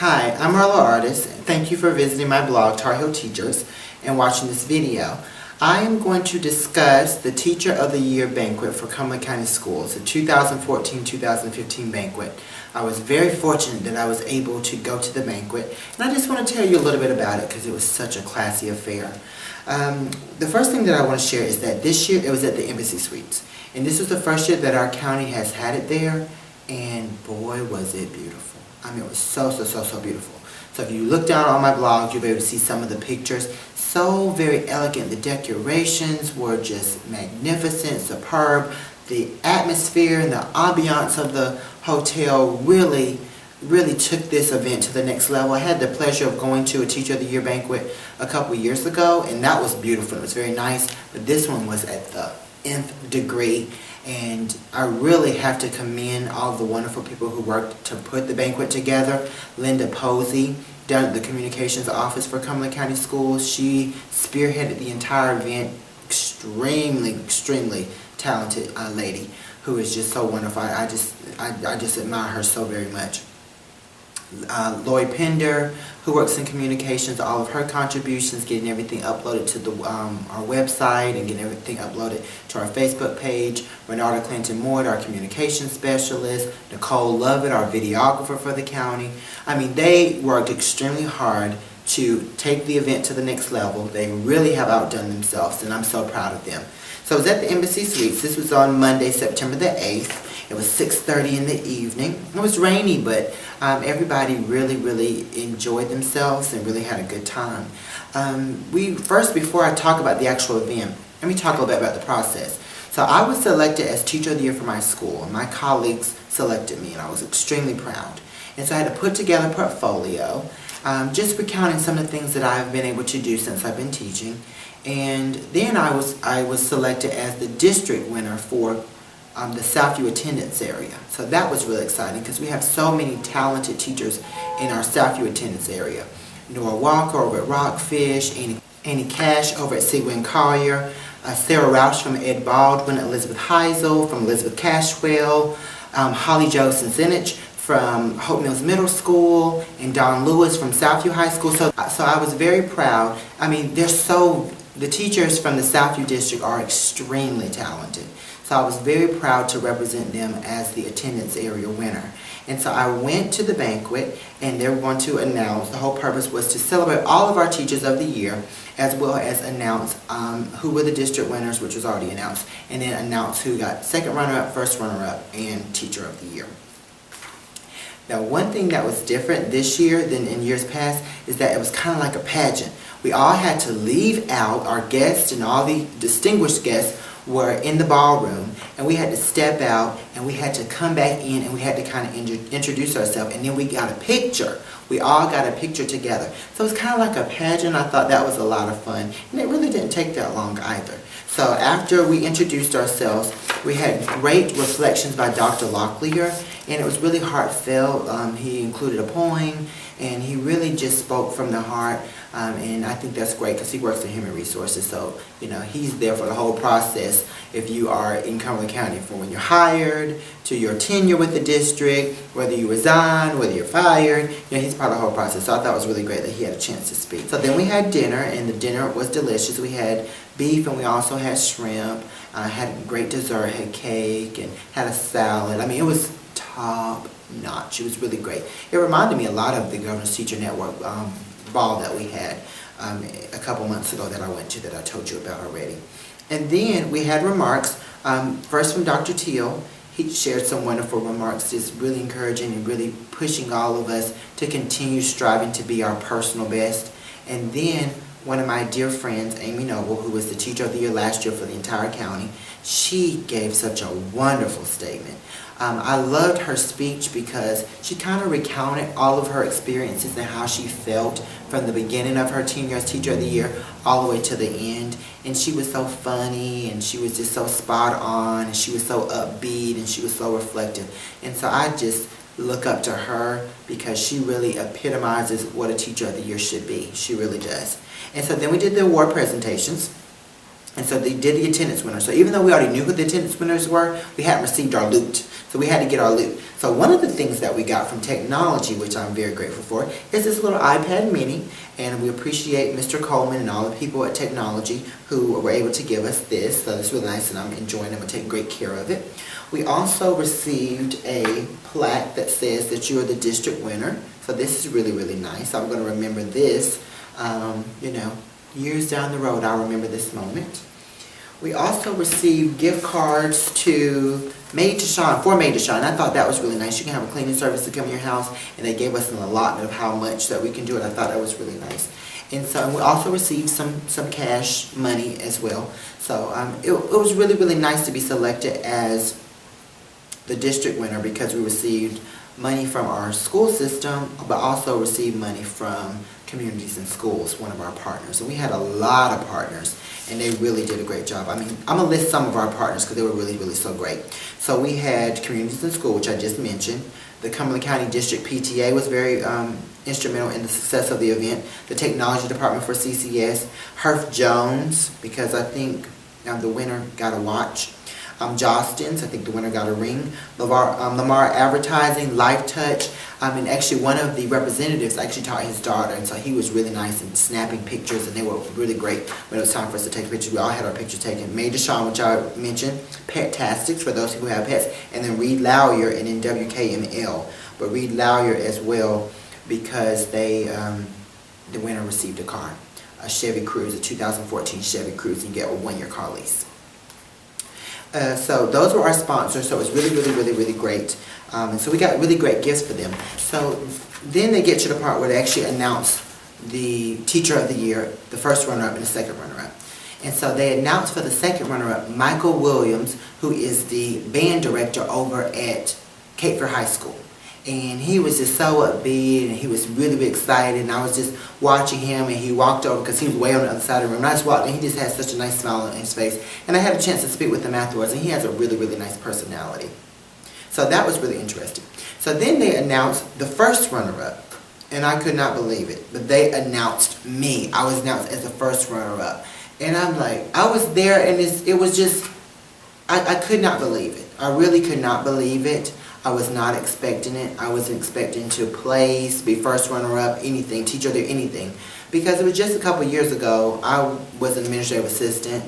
Hi, I'm Marlow Artis. Thank you for visiting my blog, Tar Heel Teachers, and watching this video. I am going to discuss the Teacher of the Year Banquet for Cumberland County Schools, the 2014-2015 banquet. I was very fortunate that I was able to go to the banquet, and I just want to tell you a little bit about it because it was such a classy affair. The first thing that I want to share is that this year it was at the Embassy Suites, and this was the first year that our county has had it there, and boy was it beautiful. I mean, it was so beautiful. So if you look down on my blog, you'll be able to see some of the pictures. So very elegant. The decorations were just magnificent, superb. The atmosphere and the ambiance of the hotel really took this event to the next level. I had the pleasure of going to a Teacher of the Year banquet a couple years ago, and that was beautiful. It was very nice, but this one was at the nth degree. And I really have to commend all the wonderful people who worked to put the banquet together. Linda Posey down at the communications office for Cumberland County Schools, she spearheaded the entire event. Extremely talented lady who is just so wonderful. I just admire her so very much. Lloyd Pender, who works in communications, all of her contributions, getting everything uploaded to our website and getting everything uploaded to our Facebook page. Renata Clinton-Moore, our communications specialist. Nicole Lovett, our videographer for the county. I mean, they worked extremely hard to take the event to the next level. They really have outdone themselves, and I'm so proud of them. So it was at the Embassy Suites. This was on Monday, September the 8th. It was 6:30 in the evening. It was rainy, but everybody really enjoyed themselves and really had a good time. Before I talk about the actual event, let me talk a little bit about the process. So I was selected as Teacher of the Year for my school, and my colleagues selected me, and I was extremely proud. And so I had to put together a portfolio, just recounting some of the things that I've been able to do since I've been teaching. And then I was selected as the district winner for the Southview attendance area. So that was really exciting because we have so many talented teachers in our Southview attendance area. Nora Walker over at Rockfish, Annie Cash over at Seguin Collier, Sarah Roush from Ed Baldwin, Elizabeth Heisel from Elizabeth Cashwell, Holly Jo Sincenich from Hope Mills Middle School, and Don Lewis from Southview High School. So I was very proud. I mean, the teachers from the Southview district are extremely talented. So I was very proud to represent them as the attendance area winner. And so I went to the banquet, and they were going to announce, the whole purpose was to celebrate all of our Teachers of the Year, as well as announce who were the district winners, which was already announced, and then announce who got second runner-up, first runner-up, and Teacher of the Year. Now, one thing that was different this year than in years past is that it was kind of like a pageant. We all had to leave out, our guests and all the distinguished guests were in the ballroom, and we had to step out, and we had to come back in, and we had to kind of introduce ourselves, and then we got a picture. We all got a picture together. So it was kind of like a pageant. I thought that was a lot of fun, and it really didn't take that long either. So after we introduced ourselves, we had great reflections by Dr. Locklear, and it was really heartfelt. He included a poem, and he really just spoke from the heart, and I think that's great because he works in human resources, so he's there for the whole process. If you are in Cumberland County, from when you're hired to your tenure with the district, whether you resign, whether you're fired, he's part of the whole process. So I thought it was really great that he had a chance to speak. So then we had dinner, and the dinner was delicious. We had beef, and we also had shrimp. Had great dessert, had cake, and had a salad. I mean, it was top notch. It was really great. It reminded me a lot of the Governor's Teacher Network ball that we had a couple months ago that I went to, that I told you about already. And then we had remarks, first from Dr. Teal. He shared some wonderful remarks, just really encouraging and really pushing all of us to continue striving to be our personal best. And then one of my dear friends, Amy Noble, who was the Teacher of the Year last year for the entire county, she gave such a wonderful statement. I loved her speech because she kind of recounted all of her experiences and how she felt from the beginning of her tenure as Teacher of the Year all the way to the end. And she was so funny, and she was just so spot on, and she was so upbeat, and she was so reflective. And so I just look up to her because she really epitomizes what a Teacher of the Year should be. She really does. And so then we did the award presentations. And so they did the attendance winners. So even though we already knew who the attendance winners were, we hadn't received our loot. So we had to get our loot. So one of the things that we got from technology, which I'm very grateful for, is this little iPad mini. And we appreciate Mr. Coleman and all the people at technology who were able to give us this. So it's really nice, and I'm enjoying it. I'm taking great care of it. We also received a plaque that says that you are the district winner. So this is really, really nice. I'm going to remember this, you know, years down the road. I'll remember this moment. We also received gift cards to Made to Shine, for Made to Shine. I thought that was really nice. You can have a cleaning service to come to your house, and they gave us an allotment of how much that we can do it. I thought that was really nice. And so we also received some cash money as well. So it was really, really nice to be selected as the district winner, because we received money from our school system, but also received money from Communities in Schools, one of our partners. And we had a lot of partners, and they really did a great job. I mean, I'm going to list some of our partners because they were really, really so great. So we had Communities in School, which I just mentioned. The Cumberland County District PTA was very instrumental in the success of the event. The Technology Department for CCS. Herf Jones, because I think the winner got a watch. Jostens, I think the winner got a ring. Lamar Advertising, Life Touch, and actually one of the representatives actually taught his daughter, and so he was really nice in snapping pictures, and they were really great when it was time for us to take pictures. We all had our pictures taken. Made to Shine, which I mentioned, Pet-tastics for those who have pets, and then Reed Lowyer and then WKML, but Reed Lowyer as well, because they, the winner received a car, a Chevy Cruze, a 2014 Chevy Cruze, and you get a 1-year car lease. So those were our sponsors, so it was really, really, really, really great. And so we got really great gifts for them. So then they get to the part where they actually announce the Teacher of the Year, the first runner-up and the second runner-up. And so they announced for the second runner-up Michael Williams, who is the band director over at Cape Fear High School. And he was just so upbeat, and he was really, really excited, and I was just watching him, and he walked over, because he was way on the other side of the room, and I just walked, and he just had such a nice smile on his face, and I had a chance to speak with him afterwards, and he has a really, really nice personality. So that was really interesting. So then they announced the first runner-up, and I could not believe it, but they announced me. I was announced as the first runner-up, and I'm like, I was there, and it was just, I could not believe it. I really could not believe it. I was not expecting it. I wasn't expecting to place, be first runner-up, anything, teacher of the year, anything. Because it was just a couple years ago, I was an administrative assistant.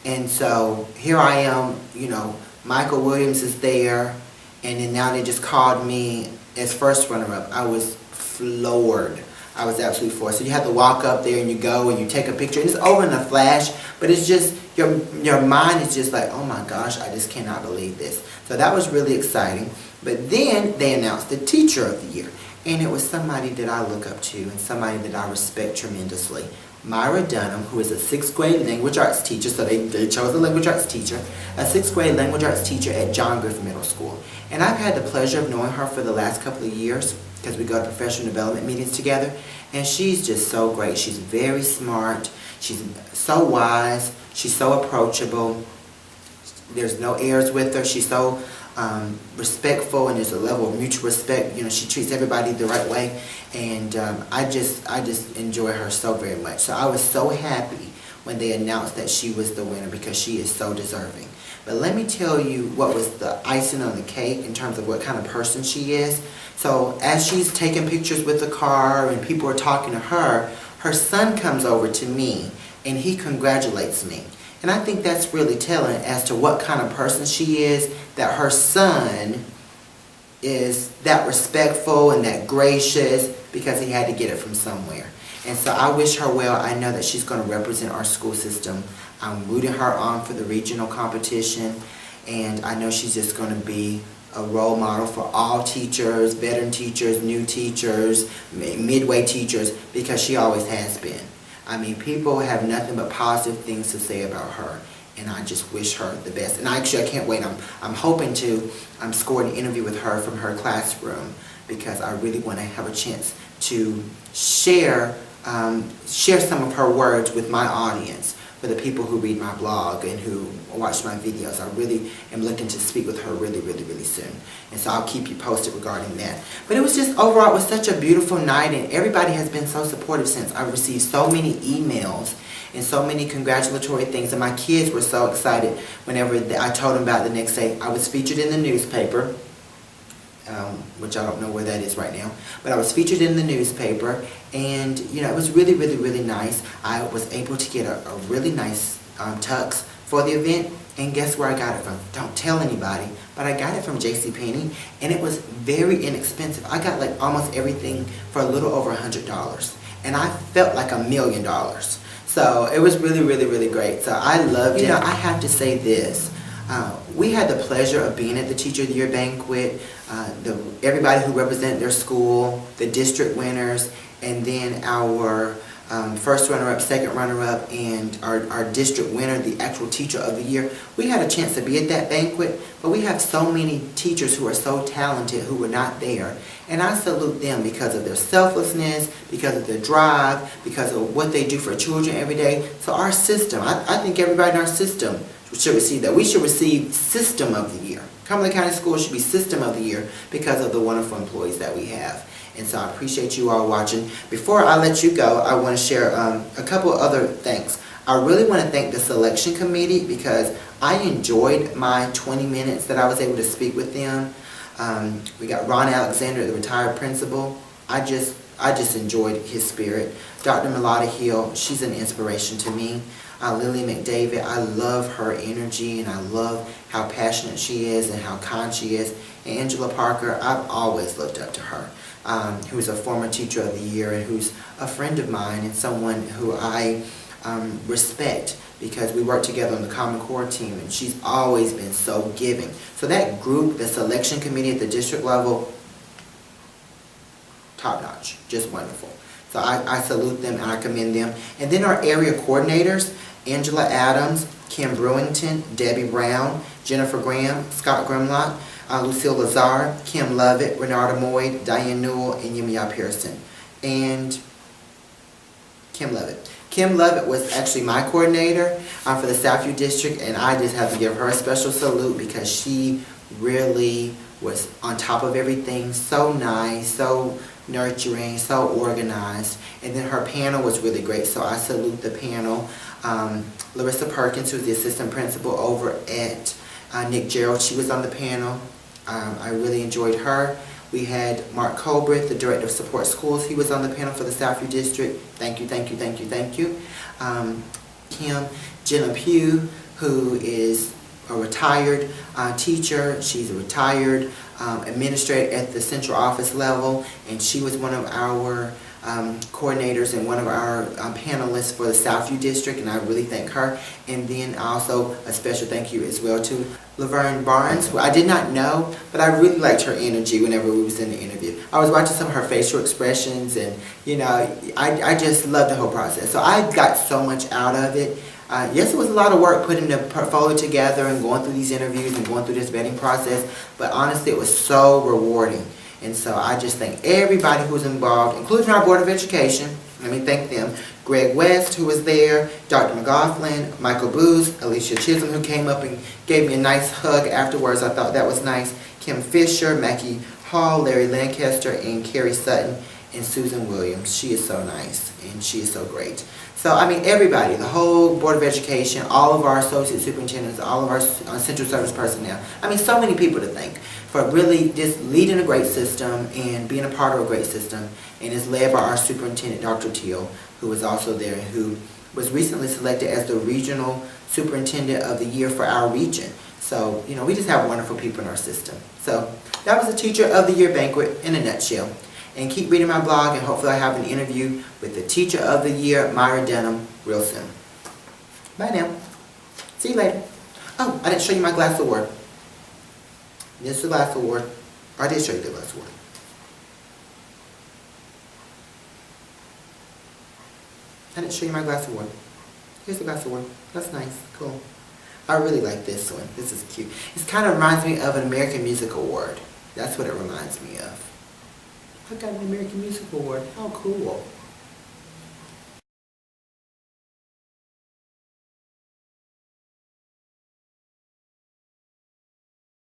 And so here I am, you know, Michael Williams is there. And then now they just called me as first runner-up. I was floored. I was absolutely floored. So you have to walk up there and you go and you take a picture. And it's over in a flash, but it's just, your mind is just like, oh my gosh, I just cannot believe this. So that was really exciting. But then they announced the Teacher of the Year, and it was somebody that I look up to and somebody that I respect tremendously. Myra Dunham, who is a 6th grade language arts teacher, so they chose a language arts teacher, a 6th grade language arts teacher at John Griffith Middle School. And I've had the pleasure of knowing her for the last couple of years, because we go to professional development meetings together, and she's just so great. She's very smart, she's so wise, she's so approachable, there's no airs with her, she's so respectful, and there's a level of mutual respect. You know, she treats everybody the right way, and I just enjoy her so very much. So I was so happy when they announced that she was the winner, because she is so deserving. But let me tell you what was the icing on the cake in terms of what kind of person she is. So as she's taking pictures with the car and people are talking to her, her son comes over to me and he congratulates me. And I think that's really telling as to what kind of person she is, that her son is that respectful and that gracious, because he had to get it from somewhere. And so I wish her well. I know that she's going to represent our school system. I'm rooting her on for the regional competition, and I know she's just going to be a role model for all teachers, veteran teachers, new teachers, midway teachers, because she always has been. I mean, people have nothing but positive things to say about her, and I just wish her the best. And actually, I can't wait. I'm hoping to score an interview with her from her classroom, because I really want to have a chance to share some of her words with my audience, for the people who read my blog and who watch my videos. I really am looking to speak with her really, really, really soon. And so I'll keep you posted regarding that. But it was just, overall, it was such a beautiful night, and everybody has been so supportive since. I received so many emails, and so many congratulatory things. And my kids were so excited whenever I told them about the next day. I was featured in the newspaper, which I don't know where that is right now, but I was featured in the newspaper, and you know, it was really, really, really nice. I was able to get a really nice tux for the event, and guess where I got it from? Don't tell anybody, but I got it from JCPenney, and it was very inexpensive. I got like almost everything for a little over $100, and I felt like $1 million. So it was really, really, really great. So I loved it. You know, I have to say this. We had the pleasure of being at the Teacher of the Year Banquet, everybody who represented their school, the district winners, and then our first runner-up, second runner-up, and our district winner, the actual Teacher of the Year. We had a chance to be at that banquet, but we have so many teachers who are so talented who were not there. And I salute them because of their selflessness, because of their drive, because of what they do for children every day. So our system, I think everybody in our system should receive that. We should receive System of the Year. Cumberland County Schools should be System of the Year because of the wonderful employees that we have. And so I appreciate you all watching. Before I let you go, I want to share a couple other things. I really want to thank the selection committee because I enjoyed my 20 minutes that I was able to speak with them. We got Ron Alexander, the retired principal. I just enjoyed his spirit. Dr. Melada Hill, she's an inspiration to me. Lily McDavid, I love her energy, and I love how passionate she is and how kind she is. And Angela Parker, I've always looked up to her, who's a former Teacher of the Year and who's a friend of mine and someone who I respect because we work together on the Common Core team, and she's always been so giving. So that group, the selection committee at the district level, top notch, just wonderful. So I salute them and I commend them. And then our area coordinators, Angela Adams, Kim Brewington, Debbie Brown, Jennifer Graham, Scott Grimlock, Lucille Lazar, Kim Lovett, Renata Moyd, Diane Newell, and Yemiya Pearson. And Kim Lovett. Kim Lovett was actually my coordinator for the Southview District, and I just have to give her a special salute because she really was on top of everything, so nice, so nurturing, so organized. And then her panel was really great, so I salute the panel. Larissa Perkins, who's the assistant principal over at Nick Gerald, she was on the panel. I really enjoyed her. We had Mark Colbreth, the Director of Support Schools. He was on the panel for the Southview District. Thank you, thank you, thank you, thank you. Jenna Pugh, who is a retired teacher. She's a retired administrator at the central office level, and she was one of our coordinators and one of our panelists for the Southview District, and I really thank her. And then also a special thank you as well to Laverne Barnes, who I did not know, but I really liked her energy whenever we was in the interview. I was watching some of her facial expressions, and you know, I just loved the whole process. So I got so much out of it. Yes, it was a lot of work putting the portfolio together and going through these interviews and going through this vetting process, but honestly it was so rewarding. And so I just thank everybody who was involved, including our Board of Education. Let me thank them. Greg West, who was there, Dr. McGoughlin, Michael Booth, Alicia Chisholm, who came up and gave me a nice hug afterwards. I thought that was nice. Kim Fisher, Mackie Hall, Larry Lancaster, and Carrie Sutton, and Susan Williams. She is so nice, and she is so great. So, I mean, everybody, the whole Board of Education, all of our associate superintendents, all of our central service personnel. I mean, so many people to thank for really just leading a great system and being a part of a great system. And it's led by our superintendent, Dr. Teal, who was also there, who was recently selected as the Regional Superintendent of the Year for our region. So, you know, we just have wonderful people in our system. So, that was the Teacher of the Year Banquet in a nutshell. And keep reading my blog, and hopefully I have an interview with the Teacher of the Year, Myra Dunham, real soon. Bye now. See you later. Oh, I didn't show you my glass award. This is the glass award. I did show you the glass award. I didn't show you my glass award. Here's the glass award. That's nice. Cool. I really like this one. This is cute. It kind of reminds me of an American Music Award. That's what it reminds me of. I got an American Music Award. How cool.